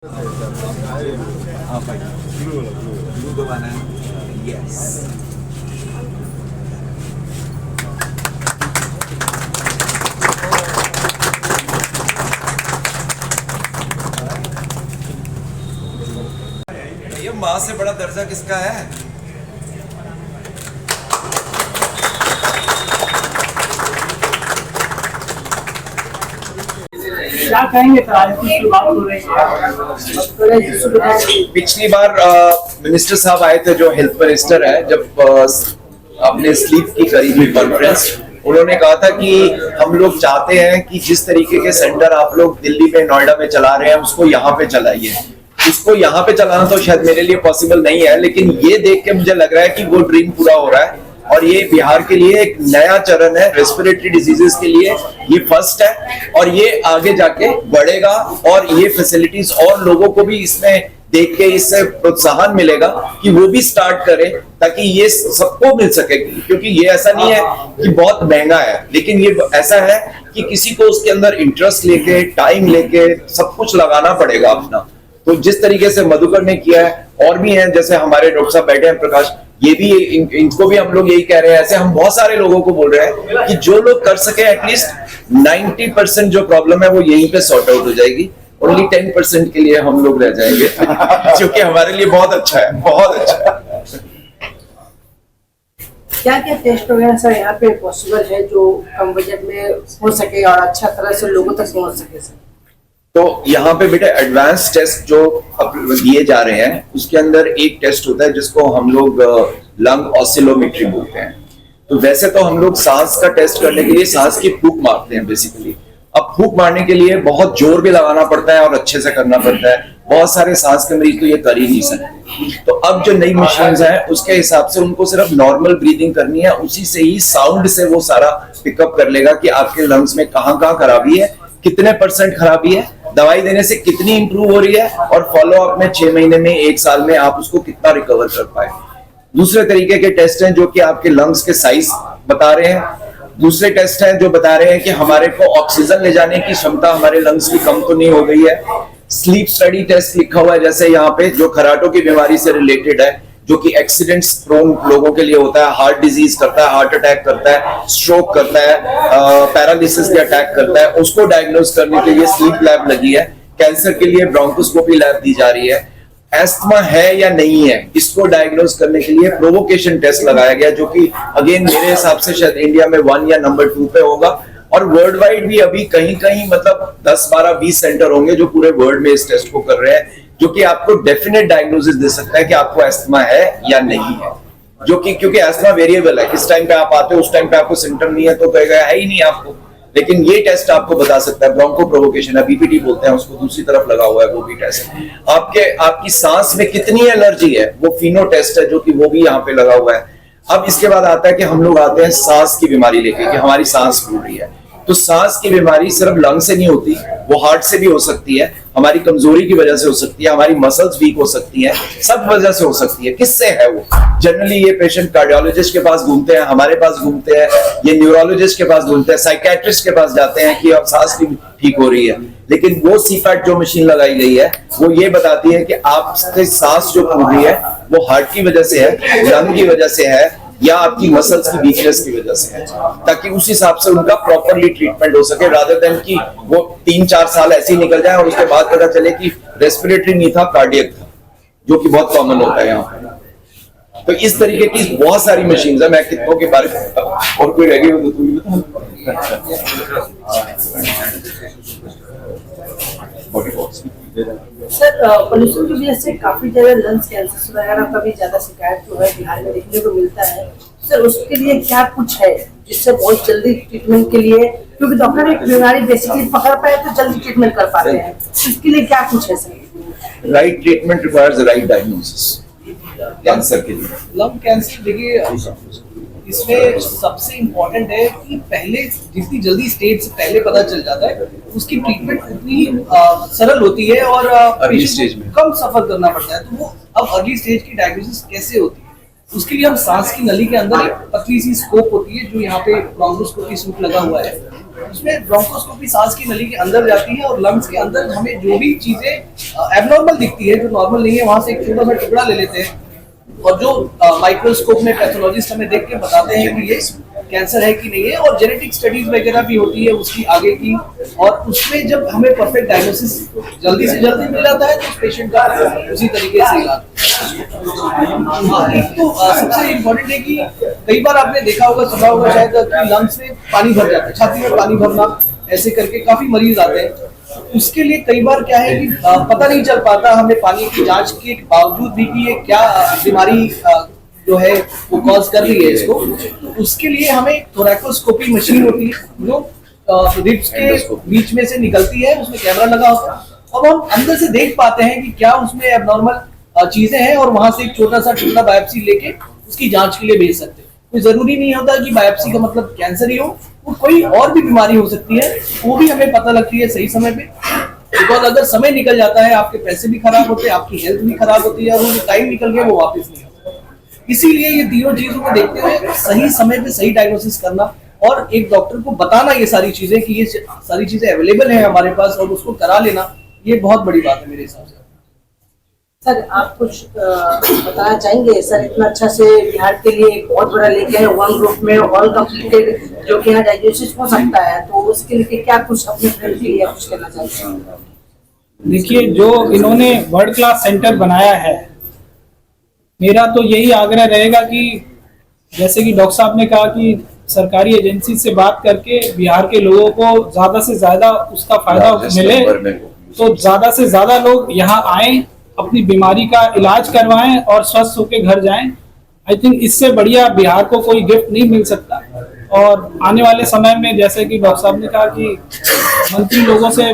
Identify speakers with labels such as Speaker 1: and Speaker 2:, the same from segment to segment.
Speaker 1: Apa ini? Dulu ke mana? Yes. ये माँ से बड़ा दर्जा किसका है?
Speaker 2: क्या कहेंगे शुरुआत हो रही है।
Speaker 1: पिछली बार मिनिस्टर साहब आए थे, जो हेल्थ मिनिस्टर है, जब अपने स्लीप की करी हुई कॉन्फ्रेंस, उन्होंने कहा था कि हम लोग चाहते हैं कि जिस तरीके के सेंटर आप लोग दिल्ली में, नोएडा में चला रहे हैं, उसको यहाँ पे चलाइए। उसको यहाँ पे चलाना तो शायद मेरे लिए पॉसिबल नहीं है, लेकिन ये देख के मुझे लग रहा है कि वो ड्रीम पूरा हो रहा है और ये बिहार के लिए एक नया चरण है। रेस्पिरेटरी डिजीजेस के लिए ये फर्स्ट है और ये आगे जाके बढ़ेगा और ये फैसिलिटीज और लोगों को भी इसमें देख के इससे प्रोत्साहन मिलेगा कि वो भी स्टार्ट करें, ताकि ये सबको मिल सके। क्योंकि ये ऐसा नहीं है कि बहुत महंगा है, लेकिन ये ऐसा है कि किसी को उसके अंदर इंटरेस्ट लेके, टाइम लेके सब कुछ लगाना पड़ेगा अपना। तो जिस तरीके से मधुकर ने किया है, और भी हैं, जैसे हमारे डॉक्टर साहब बैठे हैं प्रकाश, ये भी इनको भी हम लोग यही कह रहे हैं। ऐसे हम बहुत सारे लोगों को बोल रहे हैं कि जो लोग कर सके, एटलीस्ट 90% जो प्रॉब्लम है वो यहीं पे सॉर्ट आउट हो जाएगी। ओनली 10% के लिए हम लोग रह जाएंगे जो कि हमारे लिए बहुत अच्छा है, बहुत अच्छा है।
Speaker 2: क्या क्या टेस्ट वगैरह सर यहाँ पे पॉसिबल है जो कम बजट में हो सके और अच्छा तरह से लोगों तक पहुँच सके सर?
Speaker 1: तो यहाँ पे बेटा एडवांस टेस्ट जो दिए जा रहे हैं, उसके अंदर एक टेस्ट होता है जिसको हम लोग लंग ऑसिलोमेट्री बोलते हैं। तो वैसे तो हम लोग सांस का टेस्ट करने के लिए सांस की फूंक मारते हैं बेसिकली। अब फूंक मारने के लिए बहुत जोर भी लगाना पड़ता है और अच्छे से करना पड़ता है। बहुत सारे सांस के मरीज तो ये कर ही नहीं सकते। तो अब जो नई मशीन्स हैं, उसके हिसाब से उनको सिर्फ नॉर्मल ब्रीदिंग करनी है, उसी से ही साउंड से वो सारा पिकअप कर लेगा कि आपके लंग्स में कहाँ कहाँ खराबी है, कितने % खराबी है, दवाई देने से कितनी इंप्रूव हो रही है, और फॉलो अप में 6 महीने में, 1 साल में आप उसको कितना रिकवर कर पाए। दूसरे तरीके के टेस्ट हैं जो कि आपके लंग्स के साइज बता रहे हैं। दूसरे टेस्ट हैं जो बता रहे हैं कि हमारे को ऑक्सीजन ले जाने की क्षमता हमारे लंग्स की कम तो नहीं हो गई है। स्लीप स्टडी टेस्ट लिखा हुआ है जैसे यहाँ पे, जो खराटों की बीमारी से रिलेटेड है, जो कि एक्सीडेंट्स प्रोन लोगों के लिए होता है। हार्ट डिजीज करता है, हार्ट अटैक करता है, स्ट्रोक करता है, पैरालिसिस के अटैक करता है, उसको डायग्नोज करने के लिए स्लीप लैब लगी है। कैंसर के लिए ब्रोंकोस्कोपी लैब दी जा रही है। एस्थमा है या नहीं है, इसको डायग्नोज करने के लिए प्रोवोकेशन टेस्ट लगाया गया, जो कि अगेन मेरे हिसाब से शायद इंडिया में 1 या नंबर 2 पे होगा। और वर्ल्ड वाइड भी अभी कहीं कहीं मतलब 10, 12, 20 सेंटर होंगे जो पूरे वर्ल्ड में इस टेस्ट को कर रहे हैं, जो कि आपको डेफिनेट डायग्नोसिस दे सकता है कि आपको एस्थमा है या नहीं है। जो कि क्योंकि एस्थमा वेरिएबल है, किस टाइम पे आप आते हो उस टाइम पे आपको सिम्टम नहीं है तो कहेगा है ही नहीं आपको, लेकिन ये टेस्ट आपको बता सकता है। ब्रोंको प्रोवोकेशन है, बीपीटी बोलते हैं उसको, दूसरी तरफ लगा हुआ है वो भी टेस्ट। आपकी सांस में कितनी एलर्जी है, वो फिनो टेस्ट है, जो कि वो भी यहाँ पे लगा हुआ है। अब इसके बाद आता है कि हम लोग आते हैं सांस की बीमारी लेके, कि हमारी सांस फूल रही है। तो सांस की बीमारी सिर्फ लंग से नहीं होती, वो हार्ट से भी हो सकती है, हमारी कमजोरी की वजह से हो सकती है, हमारी मसल्स वीक हो सकती है, सब वजह से हो सकती है। किससे है वो? जनरली ये पेशेंट कार्डियोलॉजिस्ट के पास घूमते हैं, हमारे पास घूमते हैं, ये न्यूरोलॉजिस्ट के पास घूमते हैं, साइकेट्रिस्ट के पास जाते हैं कि अब सांस की ठीक हो रही है। लेकिन वो सीपैट जो मशीन लगाई गई है, वो ये बताती है कि आपकी सांस जो फूल रही है वो हार्ट की वजह से है, लंग की वजह से है, या आपकी मसल्स की वीकनेस की वजह से है, ताकि उस हिसाब से उनका प्रॉपरली ट्रीटमेंट हो सके, रादर देन कि वो 3-4 साल ऐसे ही निकल जाए और उसके बाद पता चले कि रेस्पिरेटरी नहीं था, कार्डियक था, जो कि बहुत कॉमन होता है यहाँ पे। तो इस तरीके की बहुत सारी मशीन्स है, मैं कितनों के बारे में, और कोई रह गई हो तो तुम बता।
Speaker 2: सर पोल्यूशन की वजह से काफी ज्यादा लंग्स कैंसर वगैरह का भी ज्यादा शिकायत जो है बिहार में देखने को मिलता है। सर उसके लिए क्या कुछ है जिससे बहुत जल्दी ट्रीटमेंट के लिए, क्योंकि डॉक्टर एक बीमारी बेसिकली पकड़ पाए तो जल्दी ट्रीटमेंट कर पाते हैं, इसके लिए क्या कुछ है sir?
Speaker 1: Right treatment requires right diagnosis cancer के लिए।
Speaker 3: लंग कैंसर देखिए, इसमें सबसे इम्पोर्टेंट है कि पहले जितनी जल्दी स्टेज से पहले पता चल जाता है, उसकी ट्रीटमेंट उतनी सरल होती है और
Speaker 1: अर्ली स्टेज में
Speaker 3: कम सफर करना पड़ता है। तो वो अब अर्ली स्टेज की डायग्नोसिस कैसे होती है, उसके लिए हम सांस की नली के अंदर एक पतली सी स्कोप होती है, जो यहाँ पे ब्रोंकोस्कोपी सूट लगा हुआ है, उसमें ब्रोंकोस्कोपी सांस की नली के अंदर जाती है और लंग्स के अंदर हमें जो भी चीजें एबनॉर्मल दिखती है, जो नॉर्मल नहीं है, वहां से एक छोटा सा टुकड़ा ले लेते हैं और जो माइक्रोस्कोप में पैथोलॉजिस्ट हमें देख के बताते हैं कि ये कैंसर है कि नहीं है, और जेनेटिक स्टडीज वगैरह भी होती है उसकी आगे की, और उसमें जब हमें परफेक्ट डायग्नोसिस जल्दी से जल्दी मिल जाता है तो पेशेंट का उसी तरीके से इलाज। एक तो सबसे इम्पोर्टेंट है कि कई बार आपने देखा होगा, सुना होगा शायद, कि लंग्स में पानी भर जाता है, छाती में पानी भरना, ऐसे करके काफी मरीज आते हैं। उसके लिए कई बार क्या है कि पता नहीं चल पाता हमें पानी की जांच के बावजूद भी कि ये क्या बीमारी जो है वो कॉज कर रही है इसको। उसके लिए हमें थोरैकोस्कोपी मशीन होती है जो रिब्स के बीच में से निकलती है, उसमें कैमरा लगा होता है, अब हम अंदर से देख पाते हैं कि क्या उसमें एबनॉर्मल चीजें हैं, और वहां से एक छोटा सा टुकड़ा बायोप्सी लेके उसकी जांच के लिए भेज सकते हैं। कोई जरूरी नहीं होता कि बायोप्सी का मतलब कैंसर ही हो, वो कोई और भी बीमारी हो सकती है, वो भी हमें पता लगती है सही समय पे। बिकॉज अगर समय निकल जाता है, आपके पैसे भी खराब होते हैं, आपकी हेल्थ भी खराब होती है, और वो टाइम निकल गया वो वापस नहीं आता। इसीलिए ये तीनों चीजों को देखते हुए सही समय पे सही डायग्नोसिस करना और एक डॉक्टर को बताना ये सारी चीजें कि ये सारी चीजें अवेलेबल है हमारे पास और उसको करा लेना, ये बहुत बड़ी बात है मेरे हिसाब से।
Speaker 2: सर आप कुछ बताना चाहेंगे? सर इतना अच्छा से बिहार के लिए एक बहुत बड़ा लेके आए, वन ग्रुप में ऑल कंप्लीटेड जो कि यहाँ डायग्नोसिस हो सकता है, तो उसके लिए क्या कुछ अपने फ्रेंड के लिए कुछ कहना चाहते हैं?
Speaker 4: देखिए, जो इन्होंने वर्ल्ड क्लास सेंटर बनाया है, मेरा तो यही आग्रह रहेगा कि जैसे कि डॉक्टर साहब ने कहा कि सरकारी एजेंसी से बात करके बिहार के लोगों को ज्यादा से ज्यादा उसका फायदा मिले, तो ज्यादा से ज्यादा लोग यहाँ आए, अपनी बीमारी का इलाज करवाएं और स्वस्थ होकर घर जाएं। आई थिंक इससे बढ़िया बिहार को कोई गिफ्ट नहीं मिल सकता। और आने वाले समय में जैसे कि डॉक्टर साहब ने कहा कि मंत्री लोगों से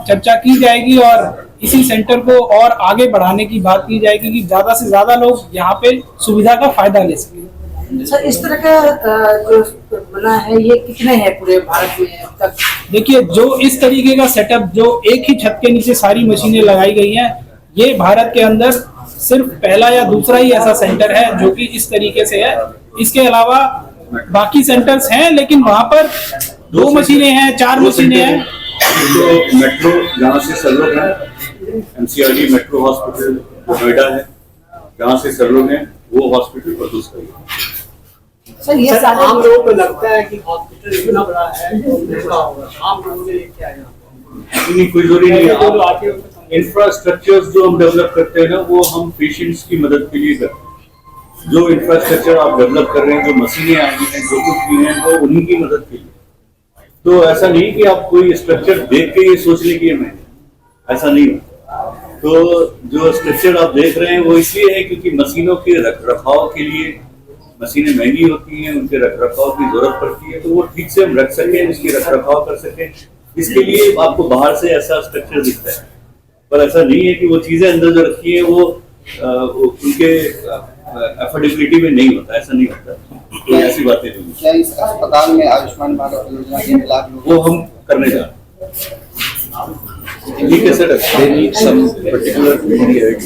Speaker 4: चर्चा की जाएगी और इसी सेंटर को और आगे बढ़ाने की बात की जाएगी कि ज्यादा से ज्यादा लोग यहाँ पे सुविधा का फायदा ले सकें।
Speaker 2: सर इस तरह का जो बना है ये कितने हैं पूरे भारत में अब तक?
Speaker 4: देखिए, जो इस तरीके का सेटअप जो एक ही छत के नीचे सारी मशीनें लगाई गई हैं, ये भारत के अंदर सिर्फ पहला या दूसरा ही ऐसा सेंटर है जो कि इस तरीके से है। इसके अलावा बाकी सेंटर्स हैं, लेकिन वहां पर 2 मशीनें हैं, 4 मशीनें हैं।
Speaker 5: तो मेट्रो जहाँ से सर्लोग है, एमसीआरडी मेट्रो हॉस्पिटल नोएडा है, जहाँ से सर्लोग है वो हॉस्पिटल प्रोड्यूस करेगा।
Speaker 2: सर ये सारे
Speaker 6: आम लोगों को लगता है कि हॉस्पिटल इतना बड़ा है तो महंगा होगा, आम लोगों के लिए क्या है?
Speaker 5: नहीं, कोई जरूरी नहीं है। इंफ्रास्ट्रक्चर्स जो हम डेवलप करते हैं ना, वो हम पेशेंट्स की मदद के लिए करते हैं। जो इंफ्रास्ट्रक्चर आप डेवलप कर रहे हैं, जो मशीनें आई हैं, जो कुछ भी हैं, वो उन्हीं की मदद के लिए। तो ऐसा नहीं कि आप कोई स्ट्रक्चर देख के ये सोच लें कि ये महंगा, ऐसा नहीं होता। तो जो स्ट्रक्चर आप देख रहे हैं वो इसलिए है क्योंकि मशीनों के रखरखाव के लिए, मशीनें महंगी होती हैं, उनके रखरखाव की जरूरत पड़ती है, तो वो ठीक से हम रख सकें, उसकी रखरखाव कर सकें, इसके लिए आपको बाहर से ऐसा स्ट्रक्चर दिखता है। पर ऐसा नहीं है कि वो चीजें अंदर जो रखी है वो उनके अफोर्डेबिलिटी में नहीं होता, ऐसा नहीं होता। तो ऐसी बातें नहीं।
Speaker 6: क्या इस अस्पताल में आयुष्मान भारत योजना के लाभ
Speaker 5: वो हम करने जा रहे हैं। ठीक है sir,
Speaker 1: they need some particular periods